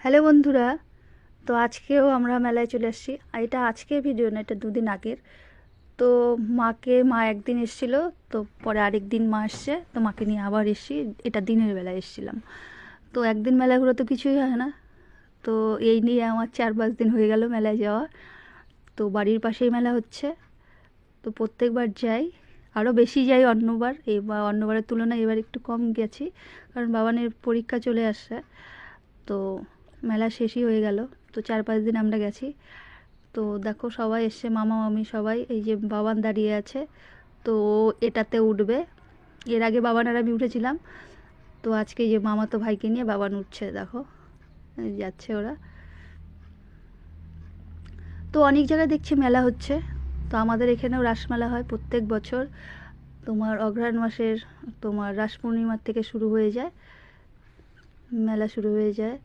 Hello বন্ধুরা, তো আজকেও আমরা মেলায় চলে আসছি। আর এটা আজকের ভিডিও না, এটা দুদিন আগের। তো মা একদিন এসেছিলো, তো পরে আরেক দিন মা এসছে, তো মাকে নিয়ে আবার এসছি। এটা দিনের বেলায় এসেছিলাম। তো একদিন মেলা ঘুরে তো কিছুই হয় না, তো এই নিয়ে আমার 4-5 দিন হয়ে গেল মেলায় যাওয়া। তো বাড়ির পাশেই মেলা হচ্ছে, তো প্রত্যেকবার যাই, আরও বেশি যাই অন্যবার। এবার অন্যবারের তুলনায় এবার একটু কম গেছি, কারণ বাবানের পরীক্ষা চলে আসছে। তো মেলা শেষই হয়ে গেল, তো 4-5 দিন আমরা গেছি। তো দেখো সবাই এসছে, মামা মামি সবাই। এই যে বাবান দাঁড়িয়ে আছে, তো এটাতে উঠবে। এর আগে বাবান আর আমি উঠেছিলাম, তো আজকে এই যে মামাতো ভাইকে নিয়ে বাবান উঠছে, দেখো এই যাচ্ছে ওরা। তো অনেক জায়গায় দেখছি মেলা হচ্ছে। তো আমাদের এখানেও রাসমেলা হয় প্রত্যেক বছর। তোমার অঘ্রাণ মাসের তোমার রাস পূর্ণিমার থেকে শুরু হয়ে যায়, মেলা শুরু হয়ে যায়।